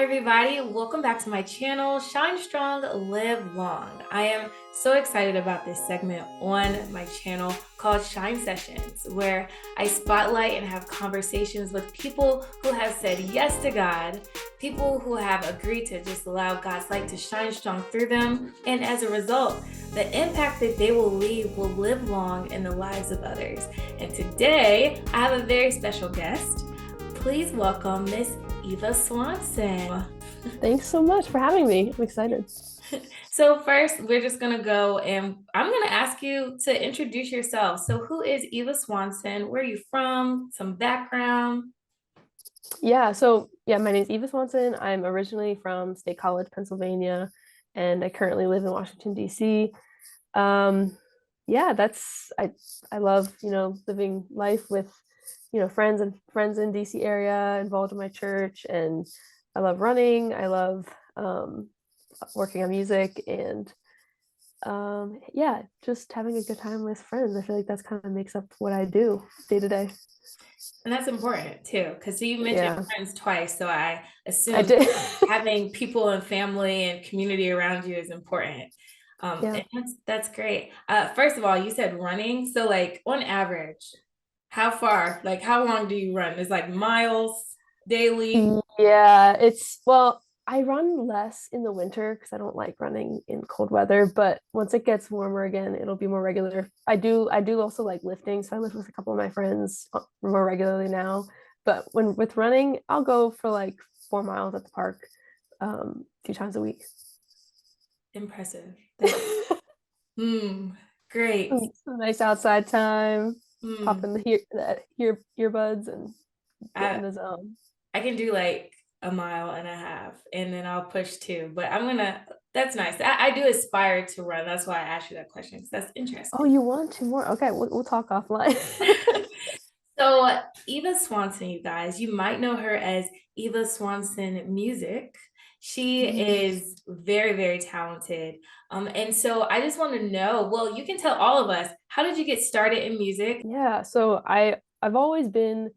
everybody. Welcome back to my channel, Shine Strong, Live Long. I am so excited about this segment on my channel called ShineSessions, where I spotlight and have conversations with people who have said yes to God, people who have agreed to just allow God's light to shine strong through them, and as a result, the impact that they will leave will live long in the lives of others. And today, I have a very special guest. Please welcome Miss Eva Swanson. Thanks so much for having me. I'm excited. So first, we're just going to go and I'm going to ask you to introduce yourself. So who is Eva Swanson? Where are you from? Some background? My name is Eva Swanson. I'm originally from State College, Pennsylvania, and I currently live in Washington, DC. I love, living life with, friends in DC area, involved in my church, and I love running. I love working on music and just having a good time with friends. I feel like that's kind of makes up what I do day to day. And that's important too, because you mentioned friends twice. So I assume I did. having people and family and community around you is important. And that's great. First of all, you said running. So like on average, how far, like how long do you run? It's like miles daily? Yeah, I run less in the winter because I don't like running in cold weather, but once it gets warmer again, it'll be more regular. I do also like lifting, so I lift with a couple of my friends more regularly now. But with running, I'll go for like 4 miles at the park, a few times a week. Impressive. Great. Some nice outside time. Pop in the earbuds and get in the zone. I can do like a mile and a half and then I'll push two, but that's nice. I do aspire to run. That's why I asked you that question because that's interesting. Oh, you want two more? Okay, we'll talk offline. So Eva Swanson, you guys, you might know her as EvaSwansonMusic. She is very, very talented. And so I just want to know, well, you can tell all of us, how did you get started in music? Yeah, so I've always been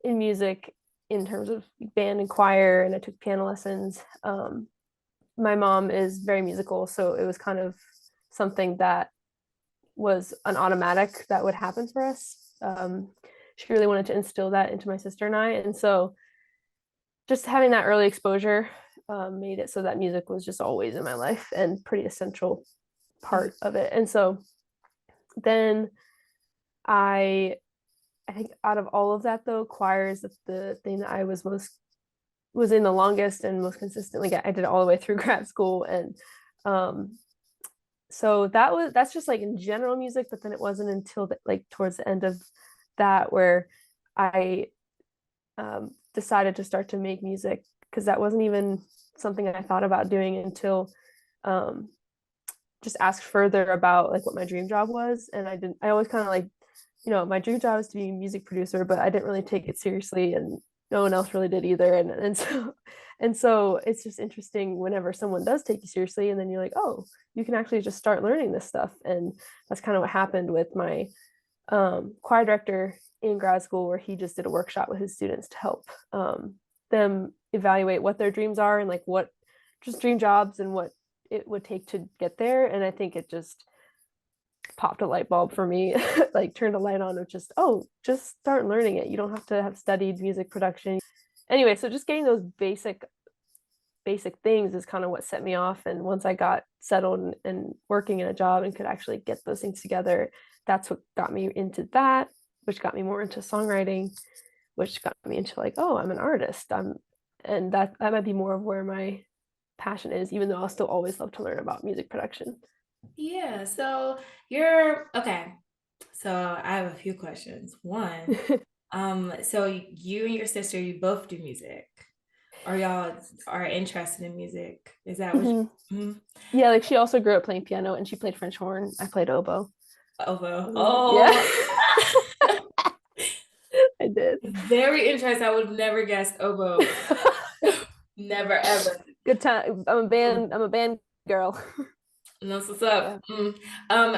in music in terms of band and choir, and I took piano lessons. My mom is very musical, so it was kind of something that was an automatic that would happen for us. She really wanted to instill that into my sister and I, and so just having that early exposure made it so that music was just always in my life and pretty essential part of it. And so then I think out of all of that though, choir is the thing that I was in the longest and most consistently. I did it all the way through grad school, and so that's just like in general music. But then it wasn't until like towards the end of that where I decided to start to make music, because that wasn't even something I thought about doing until just asked further about like what my dream job was. And I always kind of like, my dream job is to be a music producer, but I didn't really take it seriously, and no one else really did either. And so it's just interesting whenever someone does take you seriously, and then you're like, oh, you can actually just start learning this stuff. And that's kind of what happened with my choir director in grad school, where he just did a workshop with his students to help them evaluate what their dreams are and like what just dream jobs and what it would take to get there. And I think it just popped a light bulb for me, like turned a light on of just start learning it. You don't have to have studied music production. Anyway, so just getting those basic things is kind of what set me off. And once I got settled and working in a job and could actually get those things together, that's what got me into that, which got me more into songwriting, which got me into like, oh, I'm an artist. And that might be more of where my passion is, even though I'll still always love to learn about music production. Yeah, so you're okay. So I have a few questions. One, so you and your sister, you both do music, or y'all are interested in music? Is that what Yeah, like she also grew up playing piano, and she played French horn. I played oboe. Oboe. Oh, yeah. I did. Very interesting. I would have never guessed oboe. Never ever. Good time. I'm a band girl. That's what's up.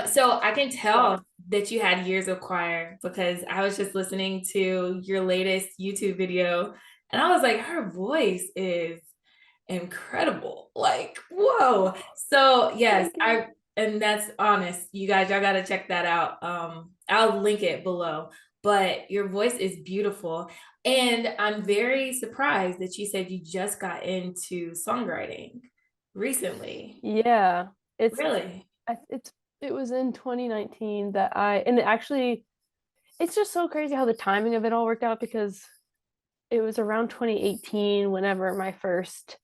So I can tell that you had years of choir because I was just listening to your latest YouTube video And I was like, her voice is incredible. Like, whoa. So yes, Thank you. and that's honest. You guys, y'all gotta check that out. I'll link it below. But your voice is beautiful. And I'm very surprised that you said you just got into songwriting recently. Yeah, it's Really? it was in 2019 that and it actually it's just so crazy how the timing of it all worked out because it was around 2018 whenever my first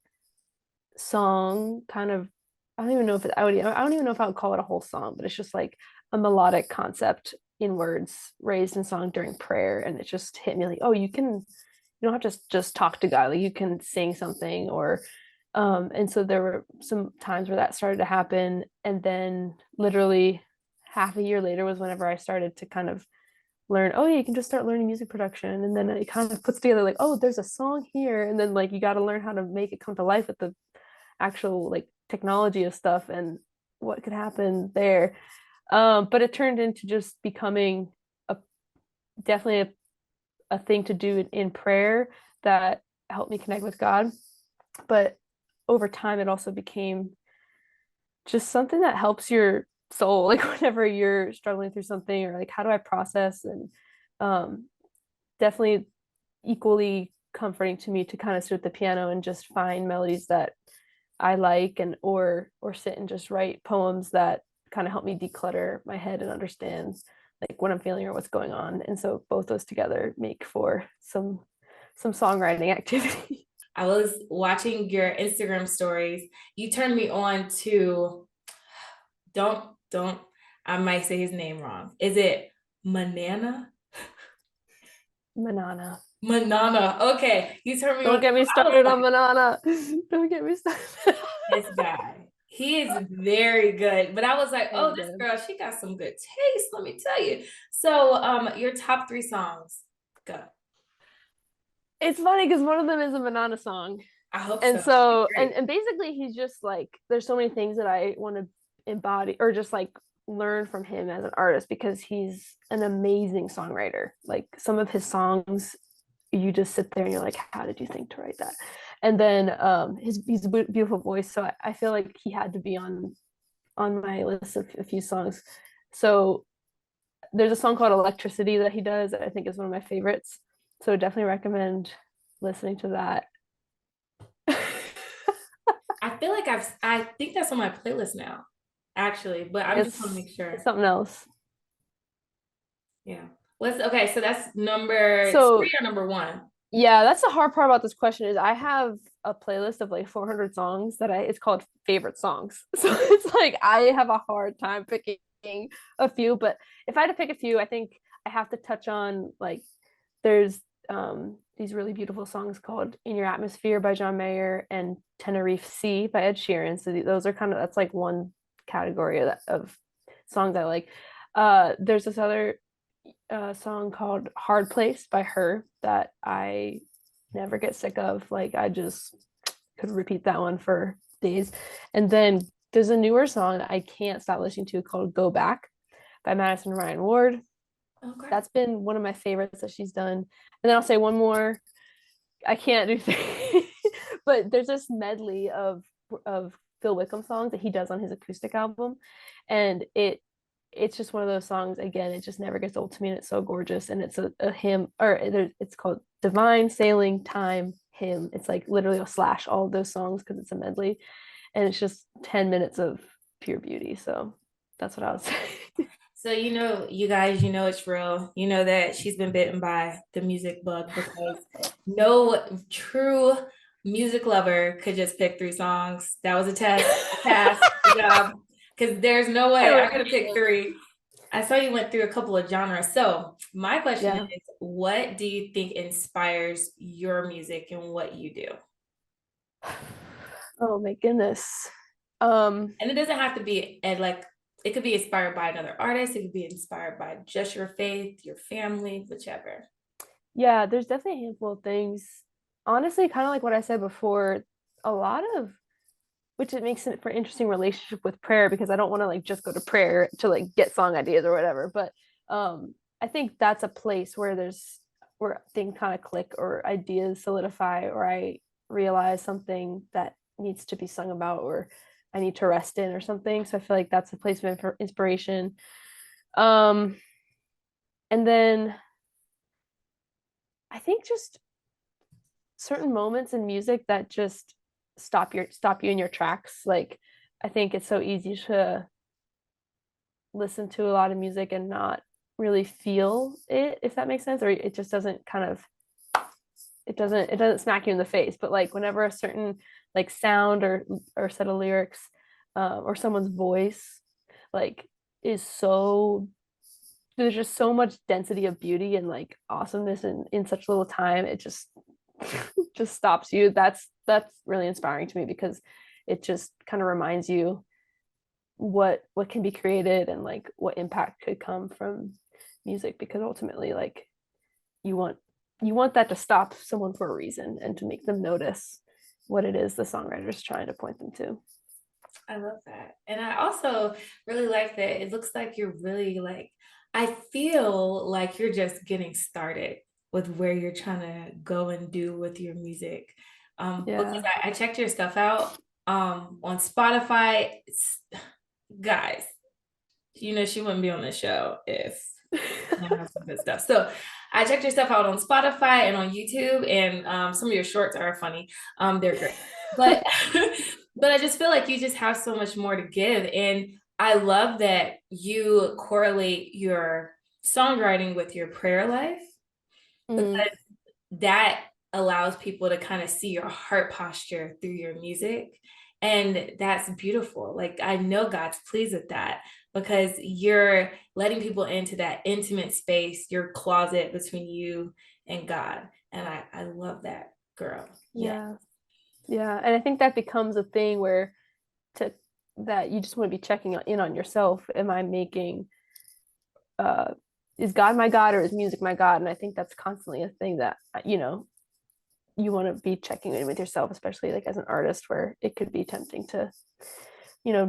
song kind of I don't even know if it, I don't even know if I would call it a whole song, but it's just like a melodic concept in words raised in song during prayer, and it just hit me like, oh, you don't have to just talk to God, like you can sing something or and so there were some times where that started to happen, and then literally half a year later was whenever I started to kind of learn, oh yeah, you can just start learning music production, and then it kind of puts together like, oh, there's a song here, and then like you got to learn how to make it come to life with the actual like technology of stuff and what could happen there. But it turned into just becoming a definitely a thing to do in prayer that helped me connect with God. But over time, it also became just something that helps your soul, like whenever you're struggling through something, or like how do I process, and um, definitely equally comforting to me to kind of sit at the piano and just find melodies that I like, and or sit and just write poems that kind of help me declutter my head and understand like what I'm feeling or what's going on. And so both those together make for some songwriting activity. I was watching your Instagram stories. You turned me on to don't I might say his name wrong. Is it Manana? Manana. Manana. Okay. You turned me on. Don't get me I was started like, on Manana. Don't get me started. this guy. He is very good. But I was like, So oh, this good. girl, she got some good taste, let me tell you. So your top three songs. Go. It's funny because one of them is a Manana song. I hope And so. so Great. and basically he's just like there's so many things that I want to embody or just like learn from him as an artist because he's an amazing songwriter. Like some of his songs you just sit there and you're like, how did you think to write that? And then he's a beautiful voice, so I feel like he had to be on my list of a few songs. So there's a song called Electricity that he does that I think is one of my favorites, so definitely recommend listening to that. I feel like I think that's on my playlist now, actually, but I'm just want to it's make it's sure. something else. Yeah. What's okay, so that's number So three or number one? yeah, that's the hard part about this question is I have a playlist of like 400 songs that it's called favorite songs. So it's like I have a hard time picking a few, but if I had to pick a few, I think I have to touch on like there's these really beautiful songs called In Your Atmosphere by John Mayer and Tenerife Sea by Ed Sheeran. So those are kind of that's like one category of songs I like. There's this other song called Hard Place by her that I never get sick of. Like I just could repeat that one for days. And then there's a newer song that I can't stop listening to called Go Back by Madison Ryan Ward. Okay. That's been one of my favorites that she's done. And then I'll say one more. I can't do three, but there's this medley of Phil Wickham songs that he does on his acoustic album, and it's just one of those songs. Again, it just never gets old to me, and it's so gorgeous. And it's a hymn, or it's called Divine Sailing Time Hymn. It's like literally a slash all of those songs because it's a medley, and it's just 10 minutes of pure beauty. So that's what I would say. So you guys, it's real. You know that she's been bitten by the music bug because no true music lover could just pick three songs. That was a test, pass, good job. Because there's no I way I wish. could have picked three. I saw you went through a couple of genres. So my question Yeah. is, what do you think inspires your music and what you do? Oh my goodness. And it doesn't have to be like it could be inspired by another artist. It could be inspired by just your faith, your family, whichever. Yeah, there's definitely a handful of things. Honestly, kind of like what I said before, a lot of which it makes it for interesting relationship with prayer because I don't want to like just go to prayer to like get song ideas or whatever. But I think that's a place where there's where things kind of click or ideas solidify, or I realize something that needs to be sung about, or I need to rest in or something. So I feel like that's a place of inspiration. And then I think just certain moments in music that just stop you in your tracks. Like, I think it's so easy to listen to a lot of music and not really feel it, if that makes sense, or it just doesn't kind of, it doesn't smack you in the face. But like whenever a certain like sound or set of lyrics, or someone's voice like is so, there's just so much density of beauty and like awesomeness in such little time, it just just stops you. That's really inspiring to me, because it just kind of reminds you what can be created and like what impact could come from music, because ultimately like you want that to stop someone for a reason and to make them notice what it is the songwriter's trying to point them to. I love that. And I also really like that it looks like you're really like, I feel like you're just getting started with where you're trying to go and do with your music. Because Yeah. I checked your stuff out on Spotify. Guys, you know, she wouldn't be on the show if I have some good stuff. So I checked your stuff out on Spotify and on YouTube, and some of your shorts are funny. They're great. But but I just feel like you just have so much more to give. And I love that you correlate your songwriting with your prayer life, Mm. because that allows people to kind of see your heart posture through your music. And that's beautiful. Like, I know God's pleased with that, because you're letting people into that intimate space, your closet between you and God. And I love that, girl. Yeah. Yeah, and I think that becomes a thing where to that you just want to be checking in on yourself. Am I making uh is God my God, or is music my God? And I think that's constantly a thing that you want to be checking in with yourself, especially like as an artist, where it could be tempting to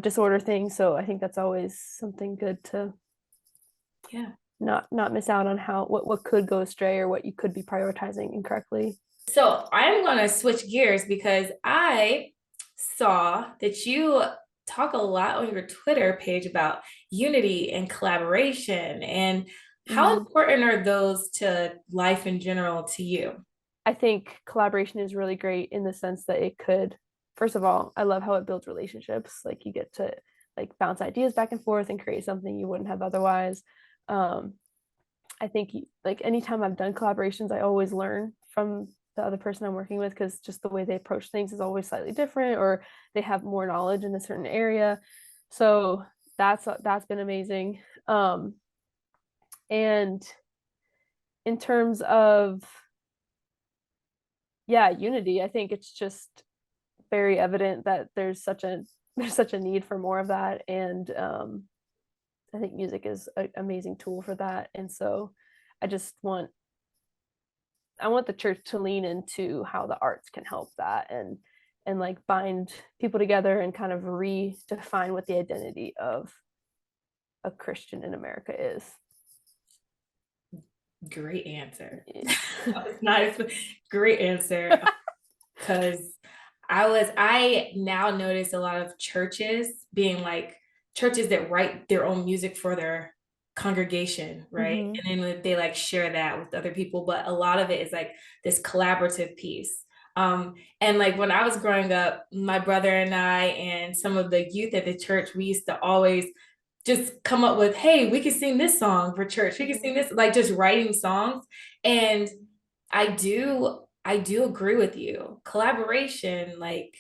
disorder things. So I think that's always something good to Yeah. not miss out on how what could go astray, or what you could be prioritizing incorrectly. So I'm going to switch gears, because I saw that you talk a lot on your Twitter page about unity and collaboration. And how Mm-hmm. important are those to life in general to you? I think collaboration is really great in the sense that it could, first of all, I love how it builds relationships. Like you get to like bounce ideas back and forth and create something you wouldn't have otherwise. Um, I think like anytime I've done collaborations, I always learn from the other person I'm working with, because just the way they approach things is always slightly different, or they have more knowledge in a certain area. So that's been amazing. And in terms of unity, I think it's just very evident that there's such a need for more of that. And I think music is an amazing tool for that. And so I just want the church to lean into how the arts can help that, and like bind people together and kind of redefine what the identity of a Christian in America is. Great answer. That was nice. Great answer. Because I now notice a lot of churches being like churches that write their own music for their congregation, right? Mm-hmm. And then they like share that with other people, but a lot of it is like this collaborative piece. And like when I was growing up, my brother and I and some of the youth at the church, we used to always just come up with, hey, we could sing this song for church. We could sing this, like just writing songs. And I do agree with you. Collaboration, like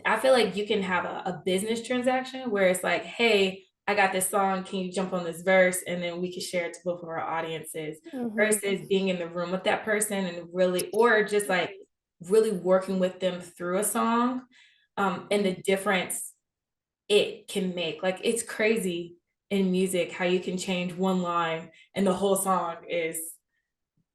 I feel like you can have a business transaction where it's like, hey, I got this song. Can you jump on this verse? And then we can share it to both of our audiences, Mm-hmm. versus being in the room with that person and really, or just like really working with them through a song. And the difference it can make. Like it's crazy in music how you can change one line and the whole song is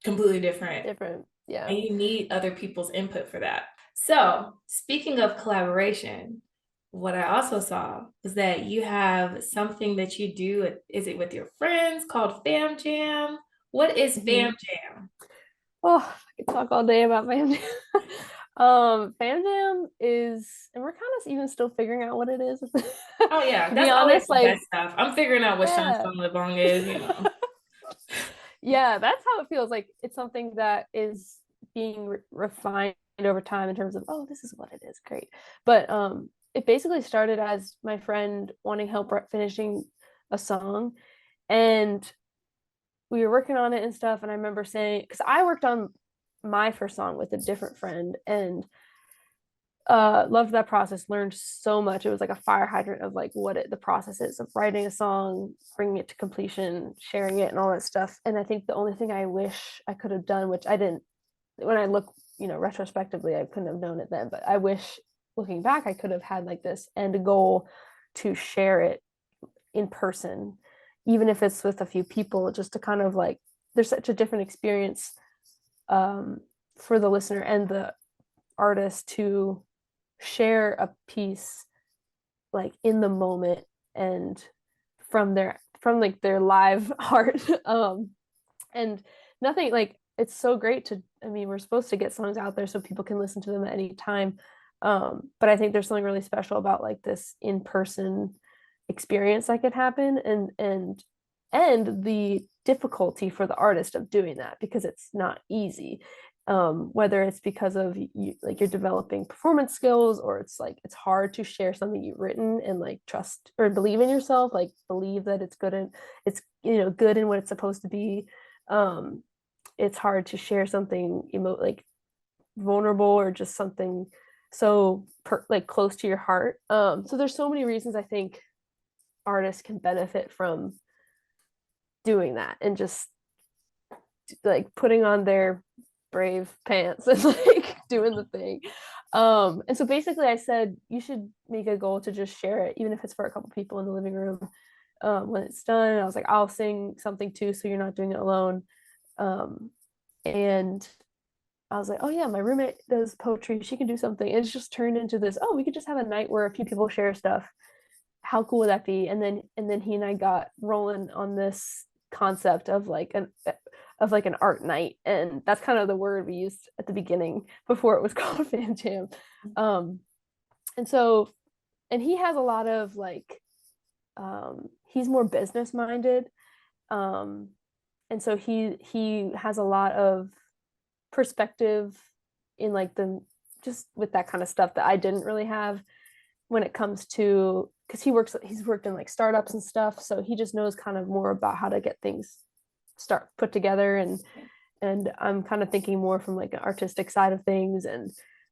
completely different. Different. Yeah. And you need other people's input for that. So, speaking of collaboration, what I also saw was that you have something that you do. Is it with your friends called FamJam? What is Mm-hmm. FamJam? Oh, I could talk all day about FamJam. FamJam is, and we're kind of even still figuring out what it is. Oh yeah, To be that's always honest, the like, best stuff. I'm figuring out what Shine yeah. Strong Live Long is, you know. Yeah, that's how it feels. Like it's something that is being refined over time in terms of, oh, this is what it is. Great. But it basically started as my friend wanting help finishing a song, and we were working on it and stuff. And I remember saying, because I worked on my first song with a different friend, and loved that process, learned so much. It was like a fire hydrant of like the process is of writing a song, bringing it to completion, sharing it, and all that stuff. And I think the only thing I wish I could have done, which I didn't, when I look, retrospectively, I couldn't have known it then, but I wish, looking back, I could have had like this end goal to share it in person, even if it's with a few people, just to kind of like, there's such a different experience um, for the listener and the artist to share a piece like in the moment and from like their live heart. And nothing like, it's so great to, I mean, we're supposed to get songs out there so people can listen to them at any time, but I think there's something really special about like this in-person experience that could happen, and the difficulty for the artist of doing that, because it's not easy, whether it's because of you, like you're developing performance skills, or it's like it's hard to share something you've written and like trust or believe in yourself, like believe that it's good and it's good in what it's supposed to be. um it's hard to share something like vulnerable, or just something so like close to your heart. So there's so many reasons I think artists can benefit from doing that, and just like putting on their brave pants and like doing the thing. And so basically I said you should make a goal to just share it, even if it's for a couple people in the living room. When it's done, I was like, I'll sing something too, so you're not doing it alone. And I was like, oh yeah, my roommate does poetry, she can do something. And it's just turned into this, oh, we could just have a night where a few people share stuff. How cool would that be? And then he and I got rolling on this concept of like an art night, and that's kind of the word we used at the beginning before it was called FamJam. um and so, and he has a lot of like, he's more business minded, um and so he has a lot of perspective in like the, just with that kind of stuff that I didn't really have when it comes to, because he's worked in like startups and stuff, so he just knows kind of more about how to get things start put together. And I'm kind of thinking more from like an artistic side of things. And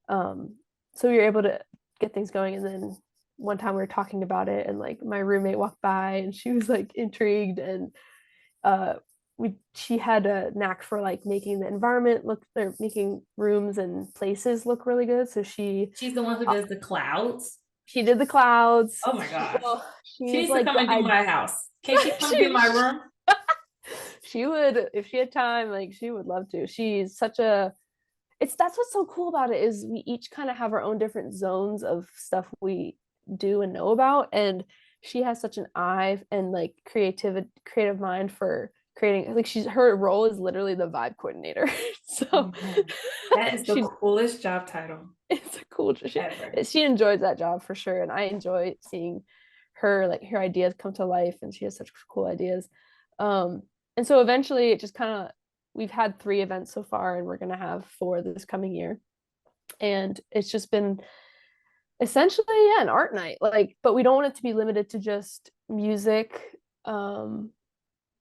so we were able to get things going. And then one time we were talking about it, and like my roommate walked by and she was like intrigued, and uh she had a knack for like making the environment look, or making rooms and places look really good. So She's the one who uh, does the clouds. she did the clouds. Oh my gosh. She She's needs to like come and do my house. Can she come do she, my room? she would, if she had time, like she would love to. She's such a, it's, that's what's so cool about it, is we each kind of have our own different zones of stuff we do and know about. And she has such an eye and like creative mind for creating, like she's, her role is literally the vibe coordinator. Oh So my God. That is the she, coolest job title it's a cool, ever. she enjoys that job for sure, and I enjoy seeing her, like her ideas come to life, and she has such cool ideas. um and so eventually it just kind of, we've had 3 events so far, and we're going to have 4 this coming year. And it's just been essentially, yeah, an art night, like, but we don't want it to be limited to just music.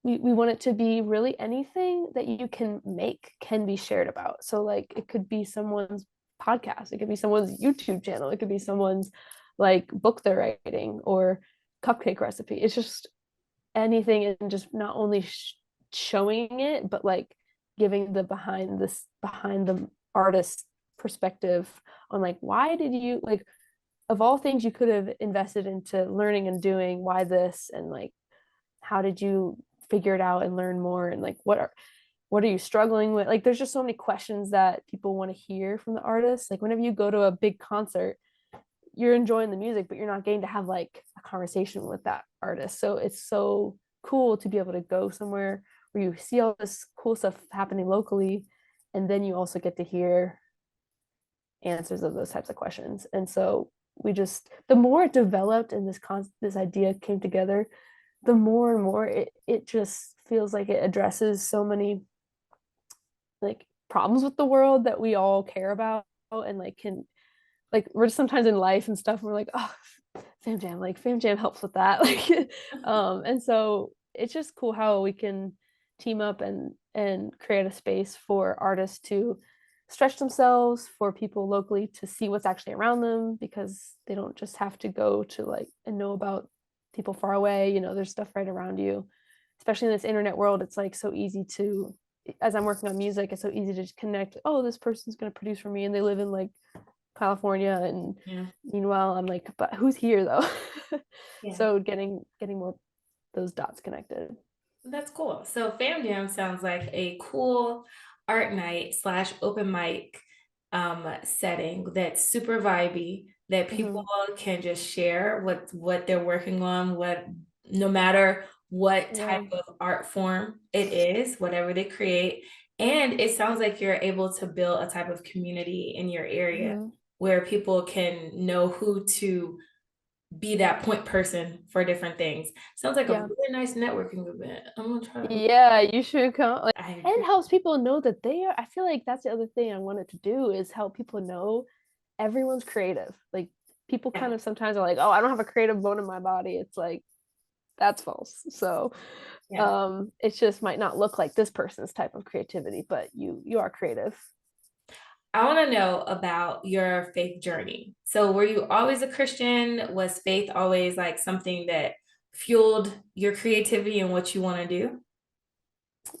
We want it to be really anything that you can make can be shared about. So like it could be someone's podcast, it could be someone's YouTube channel, it could be someone's like book they're writing, or cupcake recipe. It's just anything, and just not only showing it, but like giving the behind the artist perspective on like, why did you like, of all things you could have invested into learning and doing, why this, and like how did you figure it out and learn more, and like what are you struggling with? Like there's just so many questions that people want to hear from the artist. Like whenever you go to a big concert, you're enjoying the music, but you're not getting to have like a conversation with that artist. So it's so cool to be able to go somewhere where you see all this cool stuff happening locally, and then you also get to hear answers of those types of questions. And so we just, the more it developed and this idea came together, the more and more it just feels like it addresses so many like problems with the world that we all care about, and like can like we're just sometimes in life and stuff, and we're like, oh, FamJam, like FamJam helps with that. Like and so it's just cool how we can team up and create a space for artists to stretch themselves, for people locally to see what's actually around them, because they don't just have to go to like and know about people far away. You know, there's stuff right around you, especially in this internet world. It's like so easy to, as I'm working on music, it's so easy to just connect, oh, this person's going to produce for me and they live in like California, and Yeah. meanwhile I'm like, but who's here though? Yeah. So getting more those dots connected. That's cool. So Fam Jam sounds like a cool art night slash open mic setting that's super vibey, that people Mm-hmm. can just share what they're working on, what no matter what type Yeah. of art form it is, whatever they create. And it sounds like you're able to build a type of community in your area Mm-hmm. where people can know who to be that point person for different things. Sounds like a Yeah. really nice networking event. I'm gonna try to. Yeah, you should come. Like, I and agree. it helps people know that they are. I feel like that's the other thing I wanted to do, is help people know everyone's creative. Like people Yeah, kind of sometimes are like, oh, I don't have a creative bone in my body. It's like that's false. So yeah. it just might not look like this person's type of creativity, but you are creative. I want to know about your faith journey. So, were you always a Christian? Was faith always like something that fueled your creativity and what you want to do?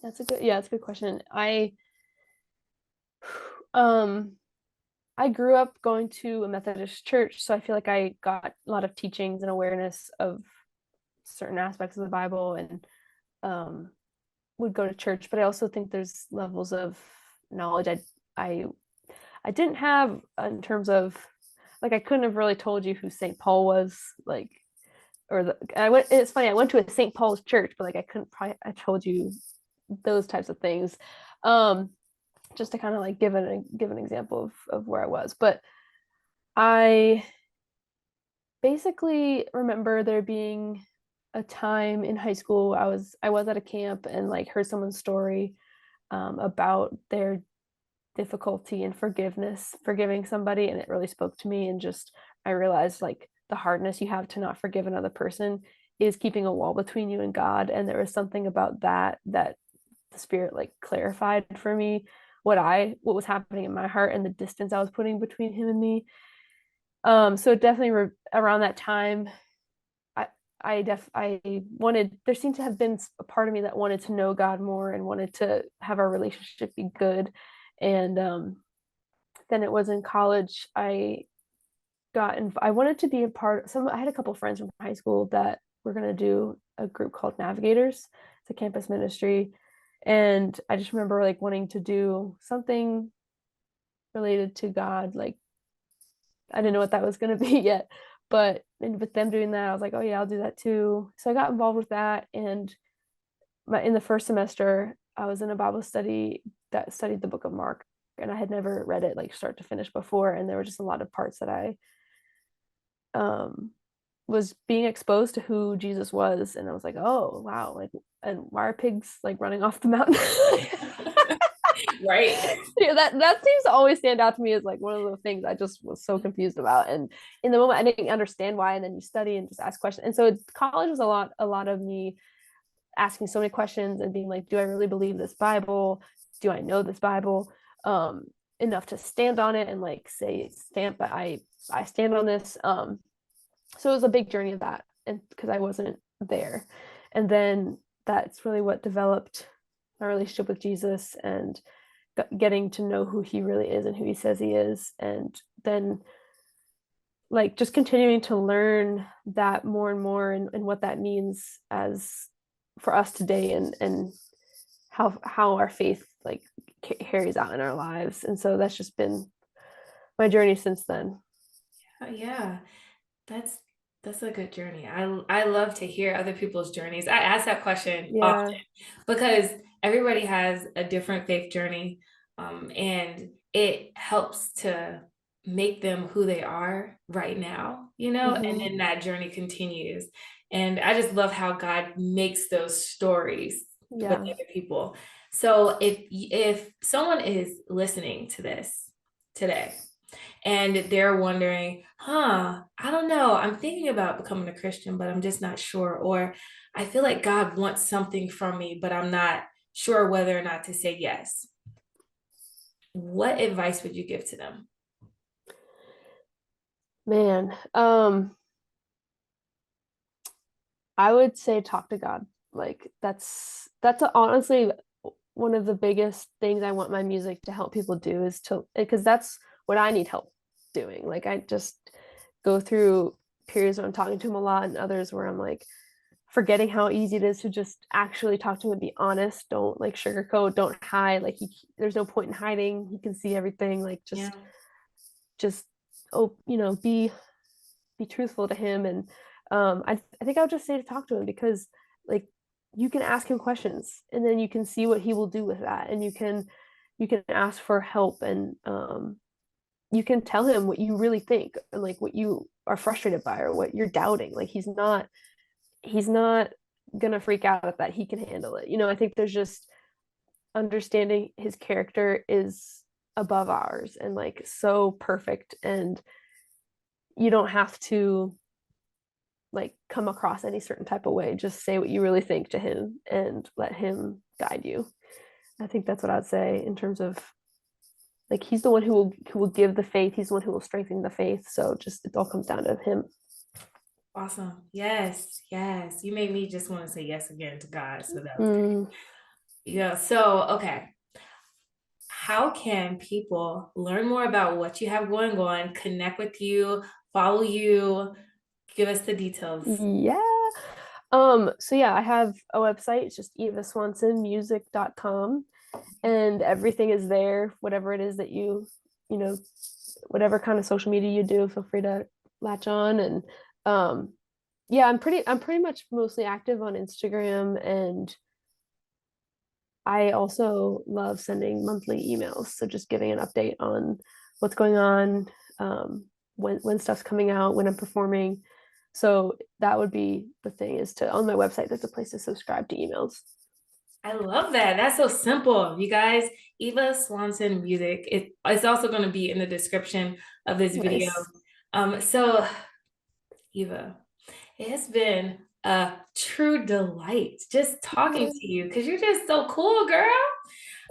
That's a good, yeah, that's a good question. Um I grew up going to a Methodist church, so I feel like I got a lot of teachings and awareness of certain aspects of the Bible, and um would go to church, but I also think there's levels of knowledge I I didn't have, in terms of like I couldn't have really told you who St. Paul was, like, or I went, it's funny, I went to a St. Paul's church, but like I couldn't probably I told you those types of things. Um just to kind of like give an example of where I was. But I basically remember there being a time in high school I was at a camp and like heard someone's story about their difficulty in forgiving somebody, and it really spoke to me. And just I realized like the hardness you have to not forgive another person is keeping a wall between you and God. And there was something about that the spirit like clarified for me what was happening in my heart and the distance I was putting between him and me. So definitely around that time, I I wanted, there seemed to have been a part of me that wanted to know God more and wanted to have our relationship be good. And then it was in college I wanted to be a part of some, I had a couple friends from high school that were going to do a group called Navigators. It's a campus ministry, and I just remember like wanting to do something related to God. Like I didn't know what that was going to be yet, but with them doing that, I was like, oh yeah, I'll do that too. So I got involved with that, and in the first semester, I was in a Bible study that studied the Book of Mark, and I had never read it like start to finish before, and there were just a lot of parts that I um was being exposed to who Jesus was, and I was like, oh wow, like, and why are pigs like running off the mountain? Right. Yeah, that seems to always stand out to me as like one of the things I just was so confused about. And in the moment I didn't understand why, and then you study and just ask questions. And so college was a lot of me asking so many questions and being like, do I really believe this Bible? Do I know this Bible enough to stand on it and like say stamp but I stand on this. So it was a big journey of that, and because I wasn't there. And then that's really what developed my relationship with Jesus, and getting to know who he really is and who he says he is. And then like just continuing to learn that more and more, and what that means as for us today, and how our faith like carries out in our lives. And so that's just been my journey since then. Yeah. That's that's a good journey. I love to hear other people's journeys. I ask that question often Yeah. because everybody has a different faith journey. And it helps to make them who they are right now, you know, and Mm-hmm. then that journey continues. And I just love how God makes those stories with Yeah. other people. So if someone is listening to this today and they're wondering, I don't know, I'm thinking about becoming a Christian, but I'm just not sure, or I feel like God wants something from me, but I'm not sure whether or not to say yes, what advice would you give to them? Man, I would say talk to God. Like that's honestly one of the biggest things I want my music to help people do is to, because that's what I need help doing. Like I just go through periods where I'm talking to him a lot and others where I'm like forgetting how easy it is to just actually talk to him and be honest. Don't like sugarcoat, don't hide. Like there's no point in hiding. He can see everything. Like Yeah. just oh, be truthful to him. And I think I would just say to talk to him because like you can ask him questions and then you can see what he will do with that, and you can ask for help, and you can tell him what you really think and like what you are frustrated by or what you're doubting. Like he's not gonna freak out at that. He can handle it. I think there's just understanding his character is above ours and like so perfect, and you don't have to like come across any certain type of way. Just say what you really think to him and let him guide you. I think that's what I'd say in terms of like he's the one who will give the faith. He's the one who will strengthen the faith. So just it all comes down to him. Awesome. Yes, yes. You made me just want to say yes again to God. So that was great. Mm, Yeah. So, okay. How can people learn more about what you have going on, connect with you, follow you? Give us the details. yeah. So yeah, I have a website. It's just evaswansonmusic.com, and everything is there. Whatever it is that you know, whatever kind of social media you do, feel free to latch on. And um, yeah, I'm pretty much mostly active on Instagram, and I also love sending monthly emails. So just giving an update on what's going on, when stuff's coming out, when I'm performing. So that would be the thing, is to on my website there's a place to subscribe to emails. I love that. That's so simple. You guys, Eva Swanson Music. It's also going to be in the description of this video. Nice. So Eva, it has been a true delight just talking Yeah. to you because you're just so cool, girl.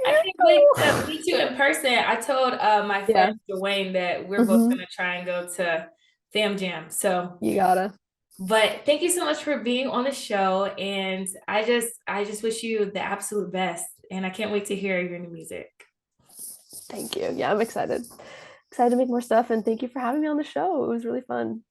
I can't wait to Yeah. meet you in person. I told my Yeah. friend Dwayne that we're both Hmm. gonna try and go to FamJam. So, You gotta. but thank you so much for being on the show, and I just wish you the absolute best, and I can't wait to hear your new music. Thank you. Yeah, I'm excited. Excited to make more stuff, and thank you for having me on the show. It was really fun.